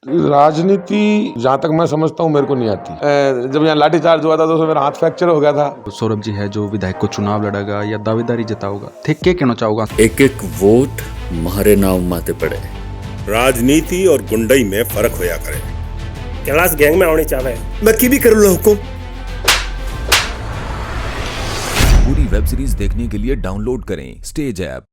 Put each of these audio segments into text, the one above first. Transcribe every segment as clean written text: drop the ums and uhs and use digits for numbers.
राजनीति जहाँ तक मैं समझता हूँ मेरे को नहीं आती। जब यहाँ लाठीचार्ज हुआ था तो उसमें मेरा हाथ फ्रैक्चर हो गया था। सौरभ जी है जो विधायक को चुनाव लड़ेगा या दावेदारी जताओगा थे क्या कहना चाहोगा? एक एक वोट मारे नाम माते पड़े। राजनीति और गुंडई में फर्क होया करे। कैलाश गैंग में आनी चाहे नक्की भी कर लो हुकुम। पूरी वेब सीरीज देखने के लिए डाउनलोड करें स्टेज ऐप।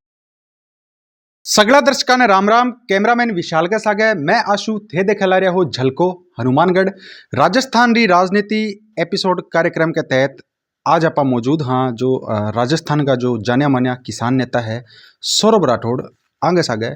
सगळा दर्शकांना राम राम। कैमरामैन विशाल के सागे मैं आशु थे देखला रहा हो झलको हनुमानगढ़ राजस्थान री राजनीति एपिसोड कार्यक्रम के तहत आज आप मौजूद हाँ जो राजस्थान का जो जानिया मानिया किसान नेता है सौरभ राठौड़ आगे सागे।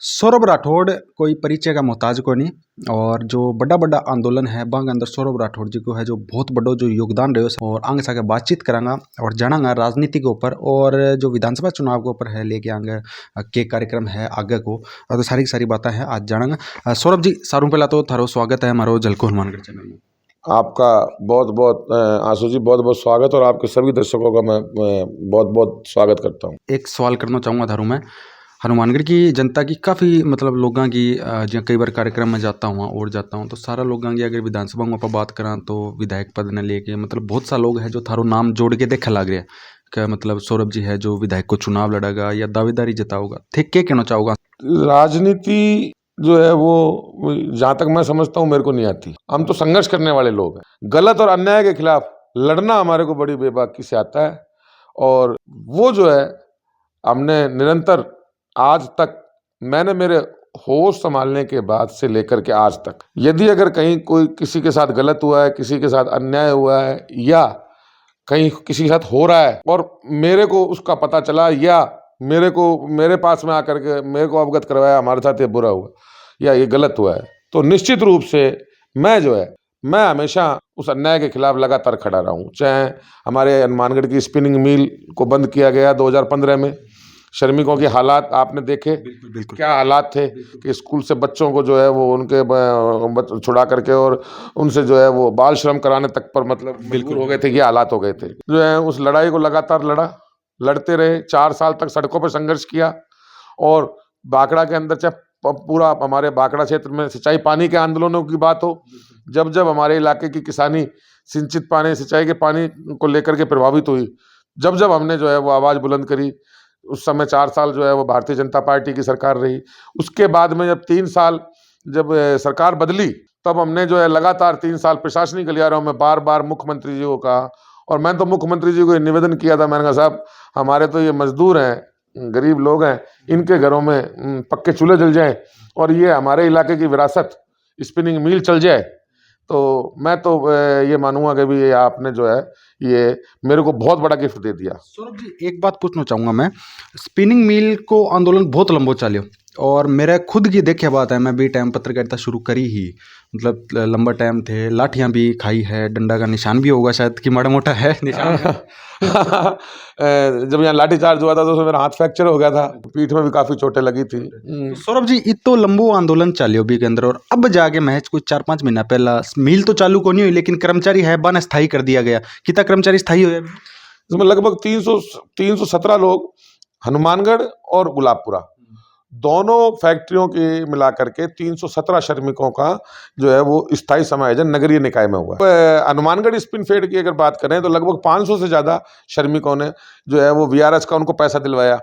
सौरभ राठौड़ कोई परिचय का मोहताज को नहीं और जो बड़ा बड़ा आंदोलन है बांग अंदर सौरभ राठौड़ जी को है जो बहुत बड़ा जो योगदान रहे और आगे सागे बातचीत करांगा और जानांगा राजनीति के ऊपर और जो विधानसभा चुनाव के ऊपर है लेके आगे के कार्यक्रम है आगे को तो सारी की सारी बातें हैं आज जानांगा। सौरभ जी सारों पहला तो थारो स्वागत है हमारो झलको हनुमानगढ़ चैनल में। आपका बहुत बहुत आशु जी बहुत बहुत स्वागत और आपके सभी दर्शकों का मैं बहुत बहुत स्वागत करता हूँ। एक सवाल करना चाहूँगा थारू मैं हनुमानगढ़ की जनता की काफ़ी मतलब लोगों की जो कई बार कार्यक्रम में जाता हूँ और जाता हूँ तो सारा लोगों की अगर विधानसभा में आप बात करा तो विधायक पद ने लेके मतलब बहुत सा लोग हैं जो थारो नाम जोड़ के देखा लग रहा है क्या मतलब सौरभ जी है जो विधायक को चुनाव लड़ेगा या दावेदारी जताओगा थे क्या कहना चाहोगा? राजनीति जो है वो जहाँ तक मैं समझता हूँ मेरे को नहीं आती। हम तो संघर्ष करने वाले लोग हैं। गलत और अन्याय के खिलाफ लड़ना हमारे को बड़ी बेबाकी से आता है और वो जो है हमने निरंतर आज तक मैंने मेरे होश संभालने के बाद से लेकर के आज तक यदि अगर कहीं कोई किसी के साथ गलत हुआ है किसी के साथ अन्याय हुआ है या कहीं किसी के साथ हो रहा है और मेरे को उसका पता चला या मेरे पास में आकर के मेरे को अवगत करवाया हमारे साथ ये बुरा हुआ या ये गलत हुआ है तो निश्चित रूप से मैं हमेशा उस अन्याय के खिलाफ लगातार खड़ा रहा हूँ। चाहे हमारे हनुमानगढ़ की स्पिनिंग मिल को बंद किया गया 2015 में, श्रमिकों के हालात आपने देखे बिल्कुल। क्या हालात थे कि स्कूल से बच्चों को जो है वो उनके छुड़ा करके और उनसे जो है वो बाल श्रम कराने तक पर मतलब बिल्कुल हो गए थे। ये हालात हो गए थे जो है उस लड़ाई को लगातार लड़ते रहे। 4 साल तक सड़कों पर संघर्ष किया और बांकड़ा के अंदर चाहे पूरा हमारे बांकड़ा क्षेत्र में सिंचाई पानी के आंदोलनों की बात हो, जब हमारे इलाके की किसानी सिंचित पानी सिंचाई के पानी को लेकर के प्रभावित हुई, जब हमने जो है वो आवाज़ बुलंद करी, उस समय 4 साल जो है वो भारतीय जनता पार्टी की सरकार रही। उसके बाद में जब 3 साल जब सरकार बदली तब हमने जो है लगातार 3 साल प्रशासनिक गलियारों में बार बार मुख्यमंत्री जी को कहा और मैंने तो मुख्यमंत्री जी को निवेदन किया था। मैंने कहा साहब हमारे तो ये मजदूर हैं, गरीब लोग हैं, इनके घरों में पक्के चूल्हे जल जाएं और ये हमारे इलाके की विरासत स्पिनिंग मिल चल जाए तो मैं तो ये मानूंगा कि भी ये आपने जो है ये मेरे को बहुत बड़ा गिफ्ट दे दिया। सौरभ जी एक बात पूछना चाहूँगा मैं, स्पिनिंग मिल को आंदोलन बहुत लंबो चलियो और मेरा खुद की देखिए बात है, मैं भी टाइम पत्रकारिता शुरू करी ही मतलब लंबा टाइम थे, लाठियाँ भी खाई है, डंडा का निशान भी होगा शायद कि माड़ा मोटा है निशान जब यहाँ लाठीचार्ज हुआ था तो उसमें मेरा हाथ फ्रैक्चर हो गया था, पीठ में भी काफी चोटें लगी थी। सौरभ जी इतो लंबो आंदोलन चालियो भी के अंदर और अब जाके महज कुछ 4-5 महीना पहला मिल तो चालू को नहीं हुई लेकिन कर्मचारी है बन स्थायी कर दिया गया। कितना कर्मचारी स्थायी हुए? इसमें लगभग 317 लोग हनुमानगढ़ और गुलाबपुरा दोनों फैक्ट्रियों के मिलाकर के 317 श्रमिकों का जो है वो स्थायी समायोजन नगरीय निकाय में हुआ। हनुमानगढ़ स्पिन फेड की अगर बात करें तो लगभग 500 से ज़्यादा श्रमिकों ने जो है वो वीआरएस का उनको पैसा दिलवाया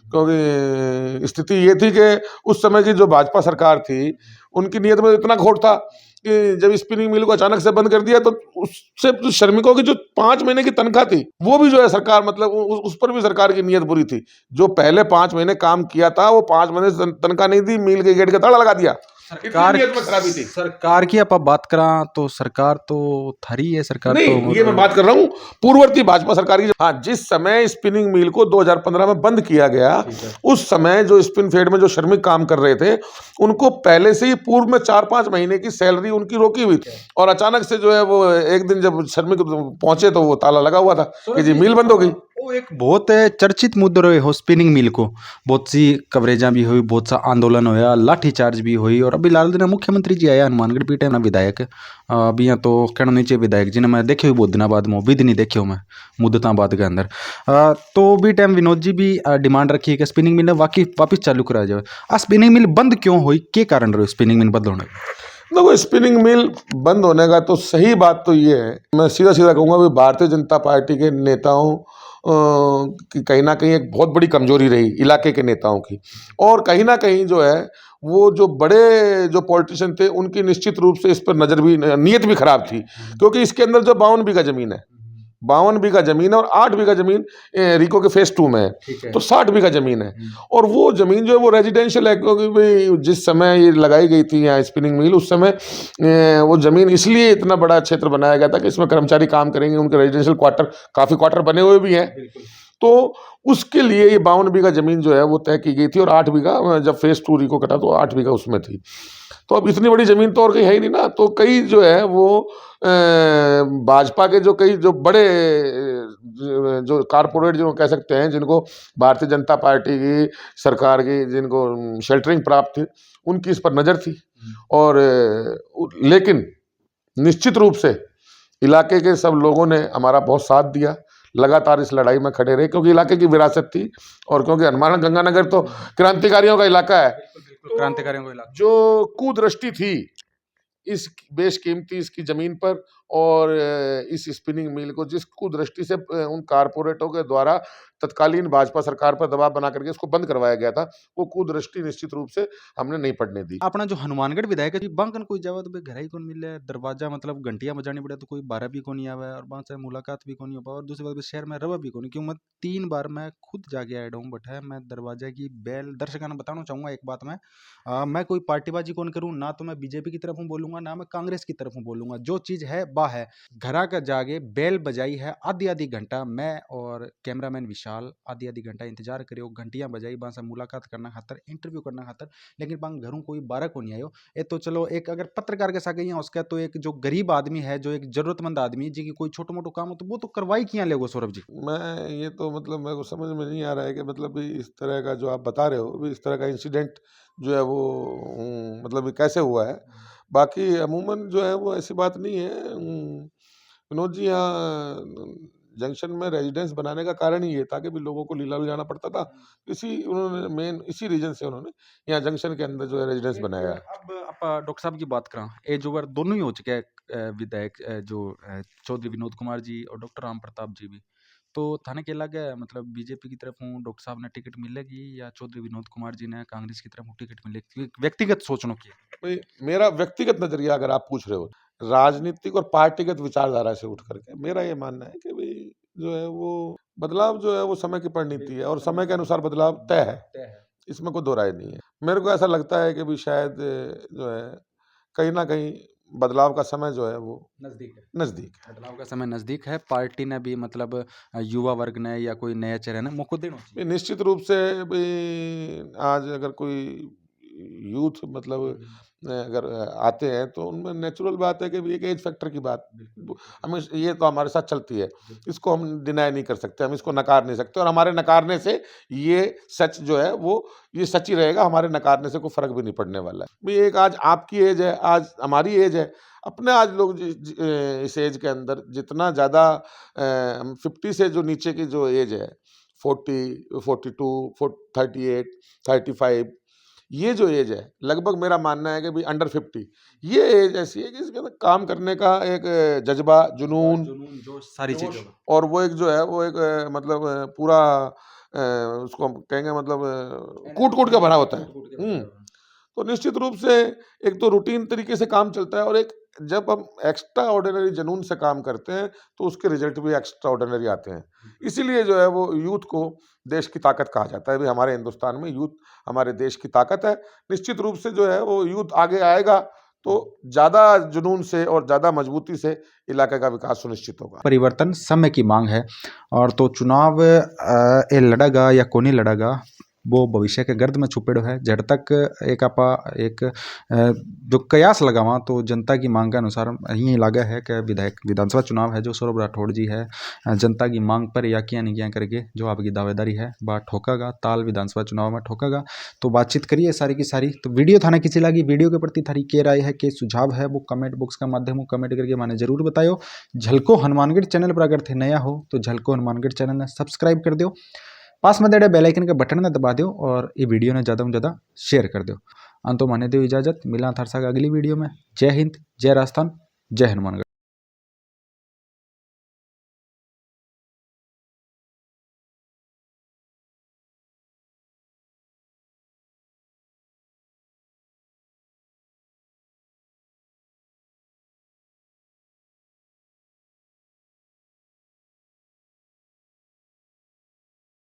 क्योंकि स्थिति ये थी कि उस समय की जो भाजपा सरकार थी उनकी नीयत में इतना खोट था कि जब स्पिनिंग मिल को अचानक से बंद कर दिया तो उससे श्रमिकों की जो 5 महीने की तनख्वाह थी वो भी जो है सरकार मतलब उस पर भी सरकार की नीयत बुरी थी। जो पहले 5 महीने काम किया था वो 5 महीने तनख्वाह नहीं दी, मिल के गेट का ताला लगा दिया। सरकार की आप बात करा तो सरकार तो थारी है सरकार नहीं, तो ये मैं बात कर रहा हूँ पूर्ववर्ती भाजपा सरकार की। हाँ, जिस समय स्पिनिंग मिल को 2015 में बंद किया गया उस समय जो स्पिन फेड में जो श्रमिक काम कर रहे थे उनको पहले से ही पूर्व में 4-5 महीने की सैलरी उनकी रोकी हुई थी और अचानक से जो है वो एक दिन जब श्रमिक पहुंचे तो वो ताला लगा हुआ था कि जी मिल बंद हो गई। वो एक बहुत चर्चित मुद्दा रहे हो स्पिनिंग मिल को, बहुत सी कवरेजा भी हुई, बहुत सा आंदोलन होया, लाठीचार्ज भी हुई और अभी लाल दिन मुख्यमंत्री जी आया हनुमानगढ़ पीटे ना विधायक अभी यहाँ तो कहना नीचे विधायक जिन्हें मैं देखे हुई बहुत दिनों बाद में विद नहीं देखे मैं मुद्दता बाद के अंदर तो भी टाइम विनोद जी भी डिमांड रखी है कि स्पिनिंग मिल वापिस चालू करा जाए। स्पिनिंग मिल बंद क्यों हुई, के कारण रहे स्पिनिंग मिल बंद होने? देखो स्पिनिंग मिल बंद होने का तो सही बात तो ये है, मैं सीधा सीधा कहूँगा भी भारतीय जनता पार्टी के नेताओं की कहीं ना कहीं एक बहुत बड़ी कमजोरी रही इलाके के नेताओं की, और कहीं ना कहीं जो है वो जो बड़े जो पॉलिटिशियन थे उनकी निश्चित रूप से इस पर नजर भी नीयत भी खराब थी, क्योंकि इसके अंदर जो 52 बीघा जमीन है, 52 बीघा जमीन है और 8 बीघा जमीन रिको के फेज 2 में है, तो 60 बीघा जमीन है। और वो जमीन जो है वो रेजिडेंशियल है, क्योंकि भाई जिस समय ये लगाई गई थी यहाँ स्पिनिंग मिल उस समय वो जमीन इसलिए इतना बड़ा क्षेत्र बनाया गया था कि इसमें कर्मचारी काम करेंगे, उनके रेजिडेंशियल क्वार्टर, काफ़ी क्वार्टर बने हुए भी हैं, तो उसके लिए ये 52 बीघा जमीन जो है वो तय की गई थी, और 8 बीघा जब फेज 2 रिको कटा तो 8 बीघा उसमें थी। तो अब इतनी बड़ी जमीन तो और कहीं है ही नहीं ना, तो कई जो है वो भाजपा के जो कई जो बड़े जो कारपोरेट जो कह सकते हैं, जिनको भारतीय जनता पार्टी की सरकार की जिनको शेल्टरिंग प्राप्त थी, उनकी इस पर नज़र थी। और लेकिन निश्चित रूप से इलाके के सब लोगों ने हमारा बहुत साथ दिया, लगातार इस लड़ाई में खड़े रहे, क्योंकि इलाके की विरासत थी, और क्योंकि हनुमान गंगानगर तो क्रांतिकारियों का इलाका है, क्रांतिकारियों को इलाका जो कुदृष्टि थी इस बेशकीमती इसकी जमीन पर, और इस स्पिनिंग मिल को जिस कुदृष्टि से उन कारपोरेटों के द्वारा तत्कालीन भाजपा सरकार पर दबाव बना करके इसको बंद करवाया गया था, वो कुदृष्टि निश्चित रूप से हमने नहीं पड़ने दी। अपना जो हनुमानगढ़ विधायक है जी बांकन कोई जावा तो घर ही कौन मिले, दरवाजा मतलब घंटियां बजानी पड़े तो कोई बारह भी कौन आवे, और वहां से मुलाकात भी कौन हो पाए, और दूसरी बात शहर में रवा भी कौन, क्यों मैं 3 बार मैं खुद जाके आया हूँ, बट है मैं दरवाजा की बेल दर्शकों ने बताना चाहूंगा एक बात मैं कोई पार्टीबाजी कौन करूँ ना, तो मैं बीजेपी की तरफ हूँ बोलूंगा, ना मैं कांग्रेस की तरफ हूँ बोलूंगा, जो चीज है बा है। घरा का जाके बेल बजाई है आधी आधी घंटा, मैं और कैमरामैन विशाल आधी आधी घंटा इंतजार करियो, घंटियां बजाई वहां से मुलाकात करना खातर, इंटरव्यू करना खातर, लेकिन बांग घरों कोई बारह को नहीं आयो। ये तो चलो एक अगर पत्रकार के साथ यहाँ उसका, तो एक जो गरीब आदमी है, जो एक जरूरतमंद आदमी है, जी कोई छोटो मोटो काम हो तो वो तो करवाई किया लेगो सौरभ जी। मैं ये तो मतलब मेरे को समझ में नहीं आ रहा है कि मतलब भी इस तरह का जो आप बता रहे हो भी इस तरह का इंसिडेंट जो है वो मतलब कैसे हुआ है। बाकी अमूमन जो है वो ऐसी बात नहीं है। विनोद जी, यहाँ जंक्शन में रेजिडेंस बनाने का कारण ही ये था कि भी लोगों को लीलाल जाना पड़ता था, इसी उन्होंने मेन इसी रीजन से उन्होंने यहाँ जंक्शन के अंदर जो है रेजिडेंस बनाया। अब आप डॉक्टर साहब की बात करा, ये जो बार दोनों ही हो चुके हैं विधायक, जो चौधरी विनोद कुमार जी और डॉक्टर राम प्रताप जी भी, तो थाने के लगे मतलब बीजेपी की तरफ हूँ, डॉक्टर साहब ने टिकट मिलेगी, या चौधरी विनोद कुमार जी ने कांग्रेस की तरफ हूँ टिकट मिलेगी, व्यक्तिगत सोचनो की भाई मेरा व्यक्तिगत नजरिया अगर आप पूछ रहे हो, राजनीतिक और पार्टीगत विचारधारा से उठ करके मेरा ये मानना है कि भाई जो है वो बदलाव जो है वो समय की परिणति है, और समय के अनुसार बदलाव तय है, इसमें कोई दो राय नहीं है। मेरे को ऐसा लगता है कि भी शायद जो है कहीं ना कहीं बदलाव का समय जो है वो नजदीक है। बदलाव का समय नजदीक है, पार्टी ने भी मतलब युवा वर्ग ने या कोई नया चेहरे ने मौका देना चाहिए। निश्चित रूप से भी आज अगर कोई यूथ मतलब अगर आते हैं तो उनमें नेचुरल बात है कि भी एक एज फैक्टर की बात हमें ये तो हमारे साथ चलती है, इसको हम डिनाई नहीं कर सकते, हम इसको नकार नहीं सकते, और हमारे नकारने से ये सच जो है वो ये सच ही रहेगा, हमारे नकारने से कोई फर्क भी नहीं पड़ने वाला है। भाई एक आज आपकी एज है, आज हमारी एज है, अपने आज लोग इस एज के अंदर जितना ज़्यादा 50 से जो नीचे की जो एज है 40, 42, 38, 35, ये जो एज है लगभग मेरा मानना है कि भाई अंडर 50 ये एज ऐसी है कि इसके अंदर काम करने का एक जज्बा, जुनून, जो सारी चीजें, और वो एक जो है वो एक मतलब पूरा उसको हम कहेंगे मतलब कूट कूट के भरा होता है। तो निश्चित रूप से एक तो रूटीन तरीके से काम चलता है, और एक जब हम एक्स्ट्रा ऑर्डिनरी जुनून से काम करते हैं तो उसके रिजल्ट भी एक्स्ट्रा ऑर्डिनरी आते हैं। इसीलिए जो है वो यूथ को देश की ताकत कहा जाता है। भाई हमारे हिंदुस्तान में यूथ हमारे देश की ताकत है। निश्चित रूप से जो है वो यूथ आगे आएगा तो ज़्यादा जुनून से और ज़्यादा मजबूती से इलाके का विकास सुनिश्चित होगा। परिवर्तन समय की मांग है, और तो चुनाव ये लड़ेगा या कोनी लड़ेगा वो भविष्य के गर्द में छुपेड़ो है। जड़ तक एक आपा एक जो कयास लगावा तो जनता की मांग के अनुसार यही लगा है कि विधानसभा चुनाव है जो सौरभ राठौड़ जी है जनता की मांग पर या क्या नहीं क्या करके जो आपकी दावेदारी है बात ठोकागा, ताल विधानसभा चुनाव में ठोकागा। तो बातचीत करिए सारी की सारी। तो वीडियो थाने किसी लगी, वीडियो के प्रति थारी क्या राय है, के सुझाव है वो कमेंट बॉक्स का माध्यम कमेंट करके माने जरूर बताओ। झलको हनुमानगढ़ चैनल पर अगर थे नया हो तो झलको हनुमानगढ़ चैनल ने सब्सक्राइब कर दो, पास में देड़े बेल आइकन के बटन ने दबा दो, और ये वीडियो ने ज़्यादा से ज़्यादा शेयर कर दो। अंतो माने दो इजाजत, मिला थार साथ अगली वीडियो में। जय हिंद, जय राजस्थान, जय हनुमानगढ़।